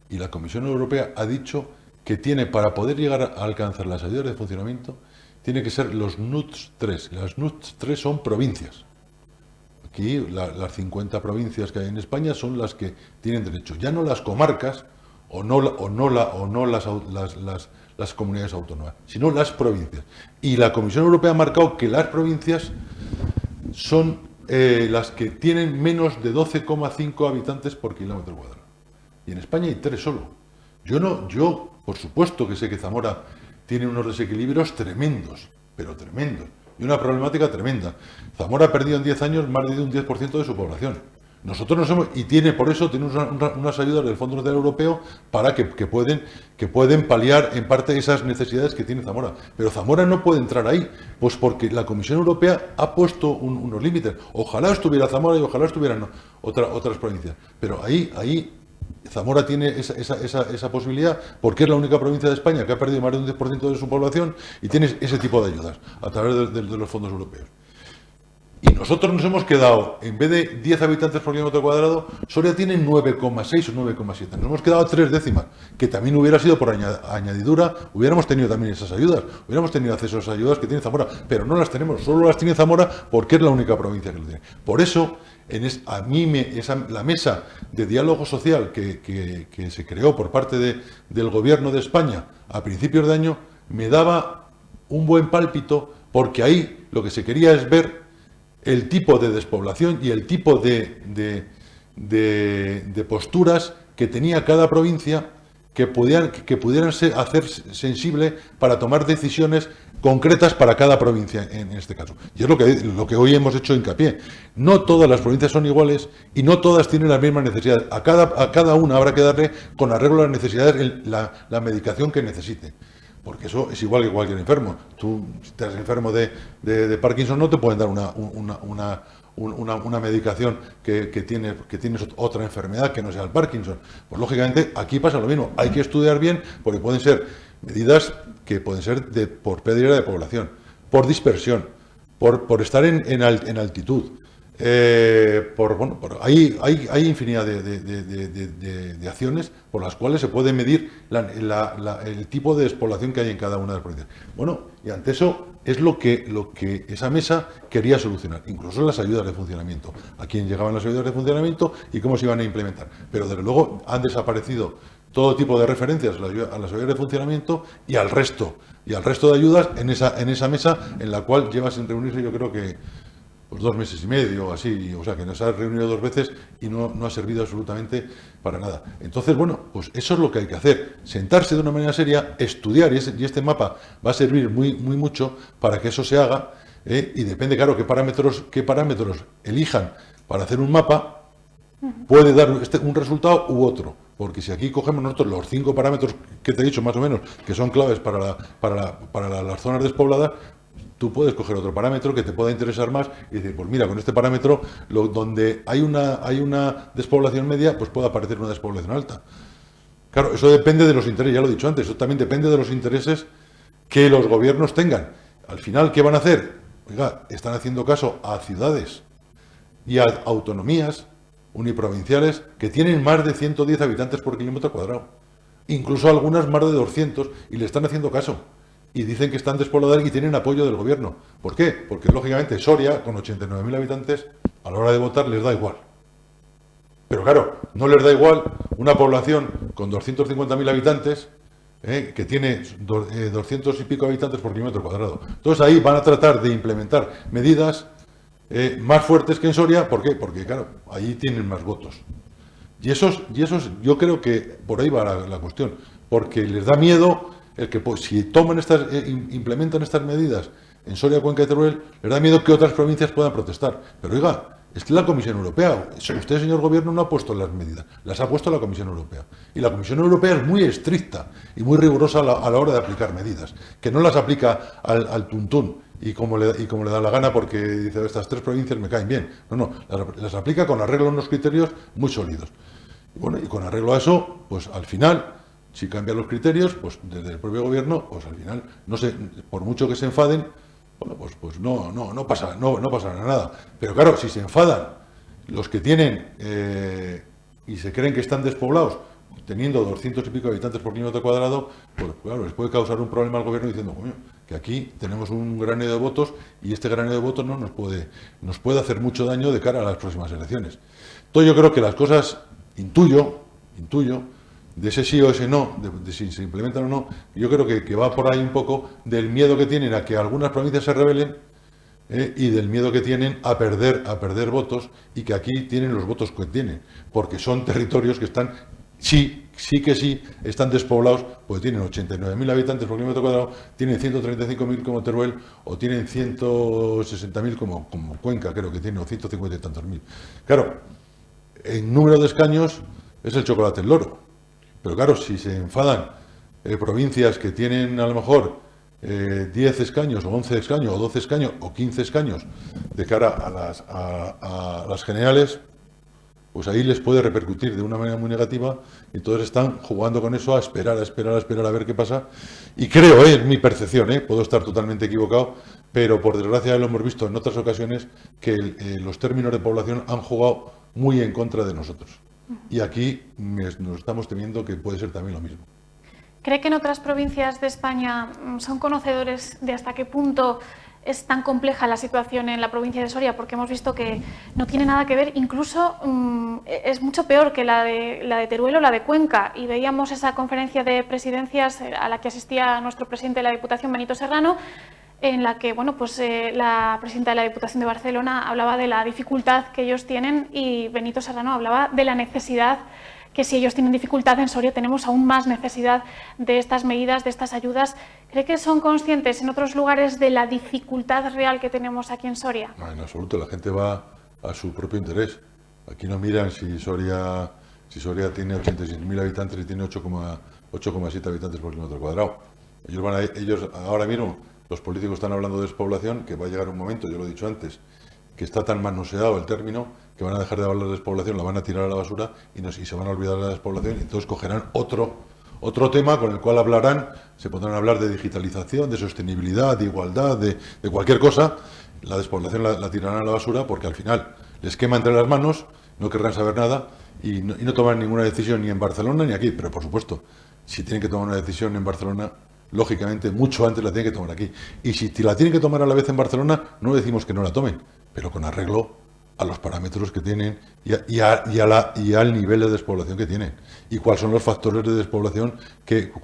Y la Comisión Europea ha dicho que tiene, para poder llegar a alcanzar las ayudas de funcionamiento, tiene que ser los NUTS 3. Las NUTS 3 son provincias. Aquí las 50 provincias que hay en España son las que tienen derecho. Ya no las comarcas o no las comunidades autónomas, sino las provincias. Y la Comisión Europea ha marcado que las provincias son las que tienen menos de 12,5 habitantes por kilómetro cuadrado. Y en España hay 3 solo. Yo, por supuesto que sé que Zamora tiene unos desequilibrios tremendos, pero tremendos, y una problemática tremenda. Zamora ha perdido en 10 años más de un 10% de su población. Nosotros nos hemos, y por eso tenemos unas ayudas del Fondo Social Europeo para que pueden paliar en parte esas necesidades que tiene Zamora. Pero Zamora no puede entrar ahí, pues porque la Comisión Europea ha puesto unos límites. Ojalá estuviera Zamora y ojalá estuvieran otras provincias. Pero ahí Zamora tiene esa posibilidad porque es la única provincia de España que ha perdido más de un 10% de su población y tiene ese tipo de ayudas a través de los fondos europeos. Y nosotros nos hemos quedado, en vez de 10 habitantes por kilómetro cuadrado, Soria tiene 9,6 o 9,7. Nos hemos quedado a 3 décimas, que también hubiera sido por añadidura, hubiéramos tenido también esas ayudas, hubiéramos tenido acceso a esas ayudas que tiene Zamora, pero no las tenemos, solo las tiene Zamora porque es la única provincia que lo tiene. Por eso, la mesa de diálogo social que se creó por parte del Gobierno de España a principios de año, me daba un buen pálpito, porque ahí lo que se quería es ver el tipo de despoblación y el tipo de posturas que tenía cada provincia que pudieran hacer sensible para tomar decisiones concretas para cada provincia en este caso. Y es lo que hoy hemos hecho hincapié. No todas las provincias son iguales y no todas tienen las mismas necesidades. A cada una habrá que darle con arreglo a las necesidades la medicación que necesite. Porque eso es igual que cualquier enfermo. Tú, si estás enfermo de Parkinson, no te pueden dar una medicación que tienes otra enfermedad que no sea el Parkinson. Pues lógicamente aquí pasa lo mismo. Hay que estudiar bien porque pueden ser medidas que pueden ser por pérdida de población, por dispersión, por estar en altitud. Hay infinidad de acciones por las cuales se puede medir el tipo de despoblación que hay en cada una de las provincias. Bueno, y ante eso es lo que esa mesa quería solucionar, incluso las ayudas de funcionamiento, a quién llegaban las ayudas de funcionamiento y cómo se iban a implementar. Pero desde luego han desaparecido todo tipo de referencias a las ayudas de funcionamiento y al resto de ayudas en esa mesa en la cual lleva sin reunirse, yo creo que pues 2 meses y medio o así, o sea que nos ha reunido 2 veces y no ha servido absolutamente para nada. Entonces, bueno, pues eso es lo que hay que hacer, sentarse de una manera seria, estudiar, y este mapa va a servir muy mucho para que eso se haga, y depende, claro, qué parámetros elijan para hacer un mapa, puede dar un resultado u otro. Porque si aquí cogemos nosotros los 5 parámetros que te he dicho más o menos, que son claves para las zonas despobladas, tú puedes coger otro parámetro que te pueda interesar más y decir, pues mira, con este parámetro, donde hay una despoblación media, pues puede aparecer una despoblación alta. Claro, eso depende de los intereses, ya lo he dicho antes, eso también depende de los intereses que los gobiernos tengan. Al final, ¿qué van a hacer? Oiga, están haciendo caso a ciudades y a autonomías uniprovinciales que tienen más de 110 habitantes por kilómetro cuadrado. Incluso algunas más de 200 y le están haciendo caso. Y dicen que están despobladas y tienen apoyo del gobierno. ¿Por qué? Porque lógicamente Soria, con 89.000 habitantes, a la hora de votar les da igual. Pero claro, no les da igual una población con 250.000 habitantes, que tiene 200 y pico habitantes por kilómetro cuadrado. Entonces ahí van a tratar de implementar medidas más fuertes que en Soria. ¿Por qué? Porque claro, ahí tienen más votos. Y esos yo creo que por ahí va la cuestión. Porque les da miedo el que, pues, si implementan estas medidas en Soria, Cuenca y Teruel, les da miedo que otras provincias puedan protestar. Pero oiga, es que la Comisión Europea, usted, señor Gobierno, no ha puesto las medidas, las ha puesto la Comisión Europea. Y la Comisión Europea es muy estricta y muy rigurosa a la hora de aplicar medidas, que no las aplica al tuntún y como le da la gana porque dice, estas 3 provincias me caen bien. No, las aplica con arreglo a unos criterios muy sólidos. Y bueno, y con arreglo a eso, pues al final, si cambian los criterios, pues desde el propio gobierno, pues al final, no sé, por mucho que se enfaden, bueno, pues no pasará nada. Pero claro, si se enfadan los que tienen y se creen que están despoblados, teniendo 200 y pico habitantes por kilómetro cuadrado, pues claro, les puede causar un problema al gobierno diciendo, coño, que aquí tenemos un granero de votos y este granero de votos no nos puede hacer mucho daño de cara a las próximas elecciones. Entonces yo creo que las cosas, intuyo, de ese sí o ese no, de si se implementan o no, yo creo que va por ahí un poco del miedo que tienen a que algunas provincias se rebelen, y del miedo que tienen a perder votos, y que aquí tienen los votos que tienen, porque son territorios que están, sí, están despoblados, pues tienen 89.000 habitantes por kilómetro cuadrado, tienen 135.000 como Teruel, o tienen 160.000 como Cuenca, creo que tiene, o 150 y tantos mil. Claro, en número de escaños es el chocolate el loro. Pero claro, si se enfadan provincias que tienen a lo mejor 10 escaños, o 11 escaños, o 12 escaños, o 15 escaños de cara a las generales, pues ahí les puede repercutir de una manera muy negativa, y entonces están jugando con eso a esperar a ver qué pasa. Y creo, es mi percepción, puedo estar totalmente equivocado, pero por desgracia lo hemos visto en otras ocasiones, que los términos de población han jugado muy en contra de nosotros. Y aquí nos estamos temiendo que puede ser también lo mismo. ¿Cree que en otras provincias de España son conocedores de hasta qué punto es tan compleja la situación en la provincia de Soria? Porque hemos visto que no tiene nada que ver, incluso es mucho peor que la de Teruel o la de Cuenca. Y veíamos esa conferencia de presidencias a la que asistía nuestro presidente de la Diputación, Benito Serrano, en la que la presidenta de la Diputación de Barcelona hablaba de la dificultad que ellos tienen, y Benito Serrano hablaba de la necesidad que si ellos tienen dificultad en Soria tenemos aún más necesidad de estas medidas, de estas ayudas. ¿Cree que son conscientes en otros lugares de la dificultad real que tenemos aquí en Soria? No, en absoluto, la gente va a su propio interés. Aquí no miran si Soria tiene 86.000 habitantes y tiene 8,7 habitantes por kilómetro cuadrado. Ellos ahora mismo, los políticos están hablando de despoblación, que va a llegar un momento, yo lo he dicho antes, que está tan manoseado el término que van a dejar de hablar de despoblación, la van a tirar a la basura y se van a olvidar de la despoblación, y entonces cogerán otro tema con el cual hablarán, se pondrán a hablar de digitalización, de sostenibilidad, de igualdad, de cualquier cosa. La despoblación la tirarán a la basura porque al final les quema entre las manos, no querrán saber nada y no toman ninguna decisión ni en Barcelona ni aquí. Pero por supuesto, si tienen que tomar una decisión en Barcelona, lógicamente mucho antes la tienen que tomar aquí. Y si la tienen que tomar a la vez en Barcelona, no decimos que no la tomen, pero con arreglo a los parámetros que tienen y al nivel de despoblación que tienen. Y cuáles son los factores de despoblación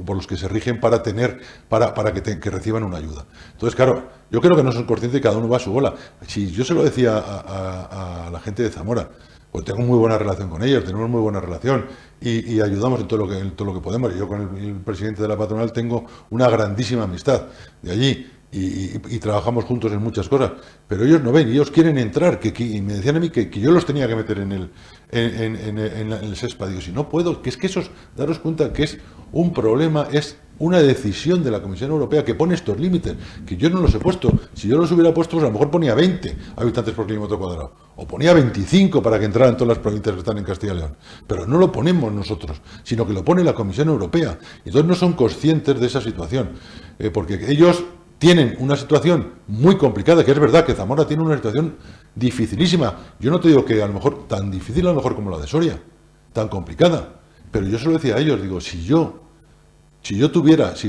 por los que se rigen para que reciban una ayuda. Entonces, claro, yo creo que no son conscientes y cada uno va a su bola. Si yo se lo decía a la gente de Zamora, pues tengo muy buena relación con ellos, tenemos muy buena relación y ayudamos en todo lo que podemos. Yo con el presidente de la patronal tengo una grandísima amistad de allí. Y trabajamos juntos en muchas cosas, pero ellos no ven, ellos quieren entrar, y me decían a mí que yo los tenía que meter en el SESPA. Digo, si no puedo, que es que daros cuenta que es un problema, es una decisión de la Comisión Europea que pone estos límites, que yo no los he puesto. Si yo los hubiera puesto, pues a lo mejor ponía 20 habitantes por kilómetro cuadrado, o ponía 25 para que entraran todas las provincias que están en Castilla y León. Pero no lo ponemos nosotros, sino que lo pone la Comisión Europea. Y entonces no son conscientes de esa situación, porque ellos tienen una situación muy complicada, que es verdad que Zamora tiene una situación dificilísima. Yo no te digo que a lo mejor tan difícil a lo mejor como la de Soria, tan complicada, pero yo se lo decía a ellos, digo, si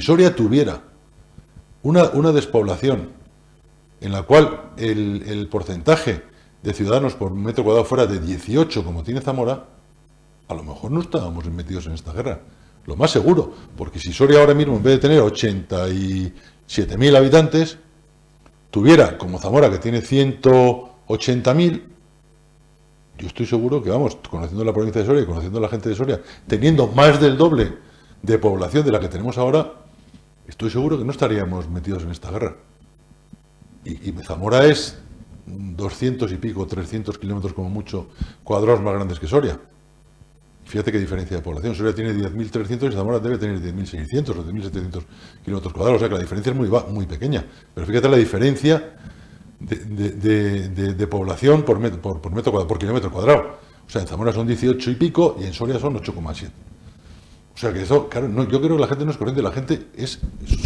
Soria tuviera una despoblación en la cual el porcentaje de ciudadanos por metro cuadrado fuera de 18 como tiene Zamora, a lo mejor no estábamos metidos en esta guerra. Lo más seguro, porque si Soria ahora mismo en vez de tener 87.000 habitantes, tuviera como Zamora, que tiene 180.000, yo estoy seguro que, vamos, conociendo la provincia de Soria y conociendo a la gente de Soria, teniendo más del doble de población de la que tenemos ahora, estoy seguro que no estaríamos metidos en esta guerra. Y Zamora es 200 y pico, 300 kilómetros como mucho cuadrados más grandes que Soria. Fíjate qué diferencia de población. Soria tiene 10.300 y Zamora debe tener 10.600 o 10.700 kilómetros cuadrados. O sea que la diferencia es muy pequeña. Pero fíjate la diferencia de población por kilómetro cuadrado. O sea, en Zamora son 18 y pico y en Soria son 8,7. O sea que eso, claro, yo creo que la gente no es corriente. La gente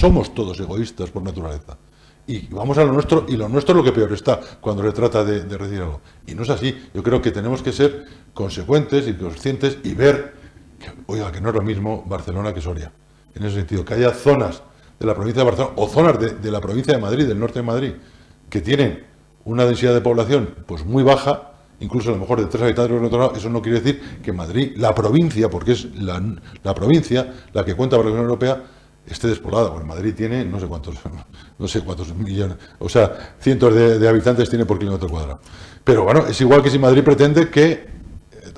somos todos egoístas por naturaleza. Y vamos a lo nuestro, y lo nuestro es lo que peor está cuando se trata de recibir algo. Y no es así. Yo creo que tenemos que ser consecuentes y conscientes y ver que no es lo mismo Barcelona que Soria. En ese sentido, que haya zonas de la provincia de Barcelona o zonas de la provincia de Madrid, del norte de Madrid, que tienen una densidad de población pues muy baja, incluso a lo mejor de 3 habitantes por otro lado. Eso no quiere decir que Madrid, la provincia, porque es la provincia la que cuenta para la Unión Europea, esté despoblada. Bueno, Madrid tiene no sé cuántos millones, o sea, cientos de habitantes tiene por kilómetro cuadrado. Pero bueno, es igual que si Madrid pretende que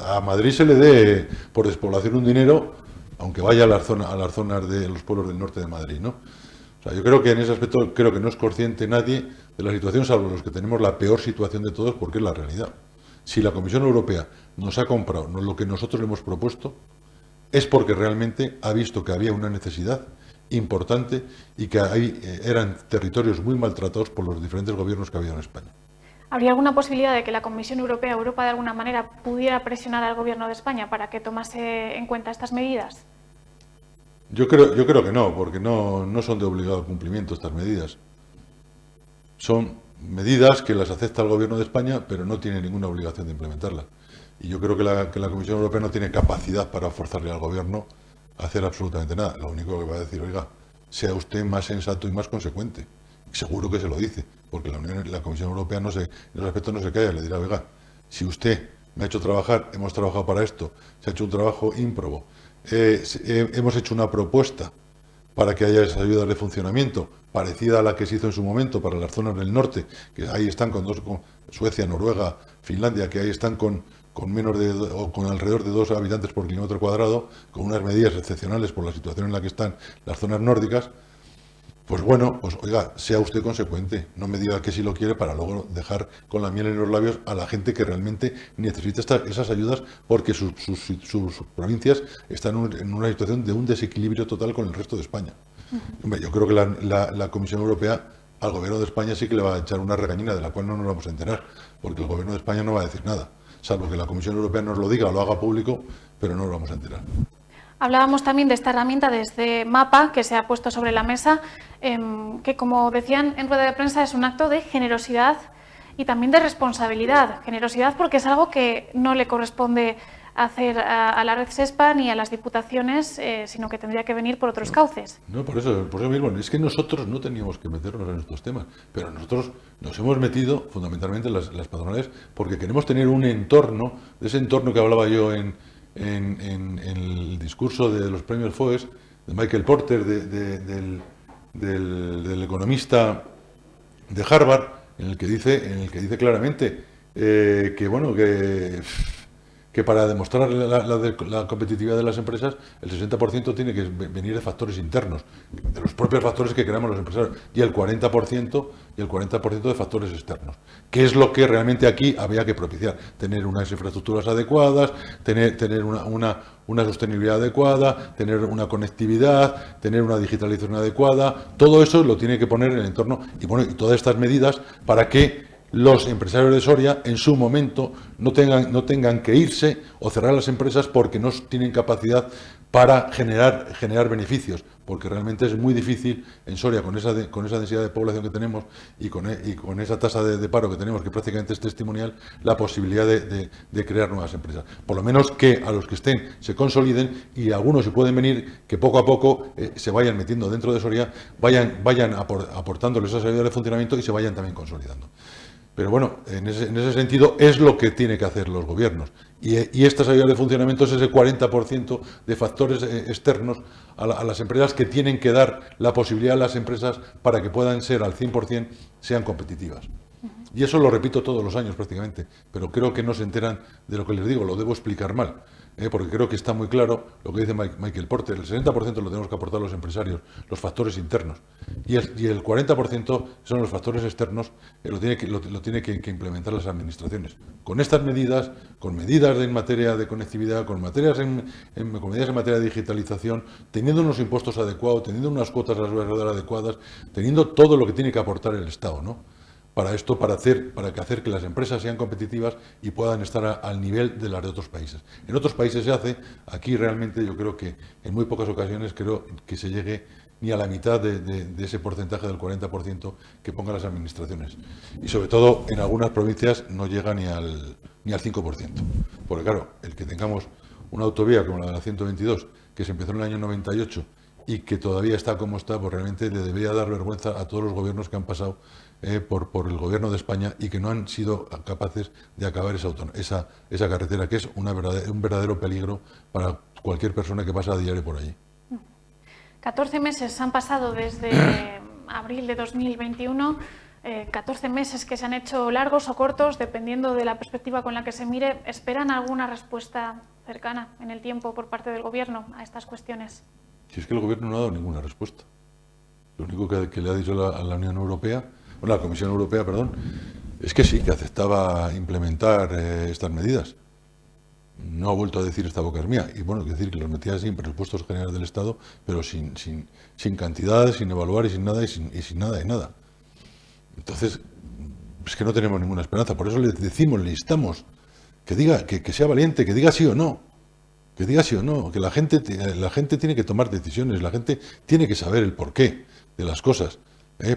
a Madrid se le dé por despoblación un dinero, aunque vaya a las zonas de los pueblos del norte de Madrid, ¿no? O sea, yo creo que en ese aspecto creo que no es consciente nadie de la situación, salvo los que tenemos la peor situación de todos, porque es la realidad. Si la Comisión Europea nos ha comprado lo que nosotros le hemos propuesto, es porque realmente ha visto que había una necesidad importante y que ahí eran territorios muy maltratados por los diferentes gobiernos que había en España. ¿Habría alguna posibilidad de que la Comisión Europea, Europa de alguna manera, pudiera presionar al gobierno de España para que tomase en cuenta estas medidas? Yo creo que no, porque no son de obligado cumplimiento estas medidas. Son medidas que las acepta el gobierno de España, pero no tiene ninguna obligación de implementarlas. Y yo creo que la Comisión Europea no tiene capacidad para forzarle al gobierno a hacer absolutamente nada. Lo único que va a decir, oiga, sea usted más sensato y más consecuente. Seguro que se lo dice, porque la Comisión Europea en ese aspecto no se calla. Le dirá, oiga, si usted me ha hecho trabajar, hemos trabajado para esto, se ha hecho un trabajo ímprobo, hemos hecho una propuesta para que haya esas ayudas de funcionamiento, parecida a la que se hizo en su momento para las zonas del norte, que ahí están con Suecia, Noruega, Finlandia, que ahí están con menos de, o con alrededor de 2 habitantes por kilómetro cuadrado, con unas medidas excepcionales por la situación en la que están las zonas nórdicas. Pues bueno, pues oiga, sea usted consecuente, no me diga que sí lo quiere para luego dejar con la miel en los labios a la gente que realmente necesita esas ayudas, porque sus provincias están en una situación de un desequilibrio total con el resto de España. Hombre, yo creo que la Comisión Europea al Gobierno de España sí que le va a echar una regañina de la cual no nos vamos a enterar, porque el Gobierno de España no va a decir nada, salvo que la Comisión Europea nos lo diga o lo haga público, pero no nos vamos a enterar. Hablábamos también de esta herramienta desde MAPA, que se ha puesto sobre la mesa, que, como decían en rueda de prensa, es un acto de generosidad y también de responsabilidad. Generosidad porque es algo que no le corresponde hacer a la red SESPA ni a las diputaciones, sino que tendría que venir por otros cauces. No, por eso mismo, es que nosotros no teníamos que meternos en estos temas, pero nosotros nos hemos metido fundamentalmente las patronales porque queremos tener un entorno, de ese entorno que hablaba yo en el discurso de los premios FOES, de Michael Porter, del economista de Harvard, en el que dice claramente que para demostrar la competitividad de las empresas, el 60% tiene que venir de factores internos, de los propios factores que creamos los empresarios, y el 40% de factores externos. ¿Qué es lo que realmente aquí había que propiciar? Tener unas infraestructuras adecuadas, tener una sostenibilidad adecuada, tener una conectividad, tener una digitalización adecuada. Todo eso lo tiene que poner en el entorno, y todas estas medidas para que los empresarios de Soria en su momento no tengan que irse o cerrar las empresas porque no tienen capacidad para generar beneficios, porque realmente es muy difícil en Soria, con esa densidad de población que tenemos y con esa tasa de paro que tenemos, que prácticamente es testimonial, la posibilidad de crear nuevas empresas. Por lo menos que a los que estén se consoliden, y algunos, si pueden venir, que poco a poco se vayan metiendo dentro de Soria, vayan aportándoles esas ayudas de funcionamiento y se vayan también consolidando. Pero bueno, en ese sentido es lo que tienen que hacer los gobiernos. Y estas ayudas de funcionamiento es ese 40% de factores externos a las empresas que tienen que dar la posibilidad a las empresas para que puedan ser al 100%, sean competitivas. Y eso lo repito todos los años prácticamente, pero creo que no se enteran de lo que les digo, lo debo explicar mal. Porque creo que está muy claro lo que dice Michael Porter: el 60% lo tenemos que aportar los empresarios, los factores internos, y el 40% son los factores externos, lo tiene que implementar las administraciones. Con estas medidas, con medidas en materia de conectividad, con medidas en materia de digitalización, teniendo unos impuestos adecuados, teniendo unas cuotas adecuadas, teniendo todo lo que tiene que aportar el Estado, ¿no? Para hacer que las empresas sean competitivas y puedan estar al nivel de las de otros países. En otros países se hace, aquí realmente yo creo que en muy pocas ocasiones creo que se llegue ni a la mitad de ese porcentaje del 40% que pongan las administraciones. Y sobre todo en algunas provincias no llega ni al 5%. Porque claro, el que tengamos una autovía como la de la 122, que se empezó en el año 98 y que todavía está como está, pues realmente le debería dar vergüenza a todos los gobiernos que han pasado por el gobierno de España y que no han sido capaces de acabar esa carretera, que es un verdadero peligro para cualquier persona que pasa a diario por allí. 14 meses han pasado desde abril de 2021, 14 meses que se han hecho largos o cortos, dependiendo de la perspectiva con la que se mire. ¿Esperan alguna respuesta cercana en el tiempo por parte del Gobierno a estas cuestiones? Si es que el Gobierno no ha dado ninguna respuesta. Lo único que le ha dicho a la Unión Europea, o la Comisión Europea, perdón, es que sí, que aceptaba implementar estas medidas. No ha vuelto a decir esta boca es mía. Y bueno, decir que los metía así en presupuestos generales del Estado, pero sin cantidades, sin evaluar y sin nada, y sin nada de nada. Entonces, es que no tenemos ninguna esperanza. Por eso le decimos, le instamos que diga, que sea valiente, que diga sí o no. Que diga sí o no, que la gente tiene que tomar decisiones, la gente tiene que saber el porqué de las cosas,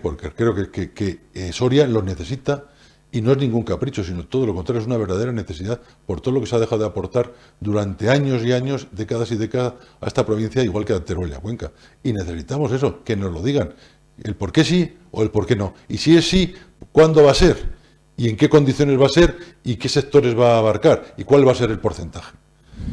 porque creo que Soria lo necesita, y no es ningún capricho, sino todo lo contrario, es una verdadera necesidad por todo lo que se ha dejado de aportar durante años y años, décadas y décadas, a esta provincia, igual que a Teruel y a Cuenca. Y necesitamos eso, que nos lo digan, el por qué sí o el por qué no. Y si es sí, ¿cuándo va a ser? ¿Y en qué condiciones va a ser? ¿Y qué sectores va a abarcar? ¿Y cuál va a ser el porcentaje?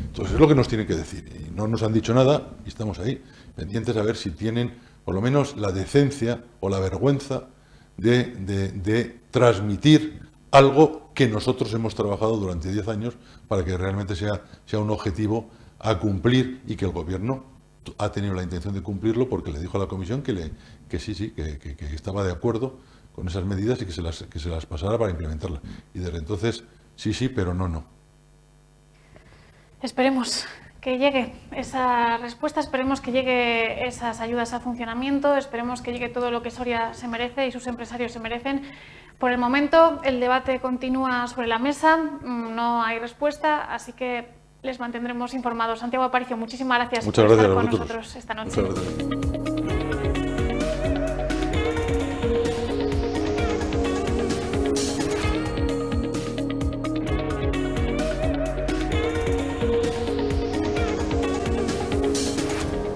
Entonces es lo que nos tienen que decir, y no nos han dicho nada y estamos ahí. pendientes a ver si tienen por lo menos la decencia o la vergüenza de transmitir algo que nosotros hemos trabajado durante 10 años para que realmente sea un objetivo a cumplir y que el Gobierno ha tenido la intención de cumplirlo porque le dijo a la Comisión que sí, que estaba de acuerdo con esas medidas y que se las pasara para implementarlas. Y desde entonces, sí, pero no. Esperemos que llegue esa respuesta, esperemos que llegue esas ayudas a funcionamiento, esperemos que llegue todo lo que Soria se merece y sus empresarios se merecen. Por el momento, el debate continúa sobre la mesa, no hay respuesta, así que les mantendremos informados. Santiago Aparicio, muchísimas gracias por estar con nosotros esta noche. Muchas gracias.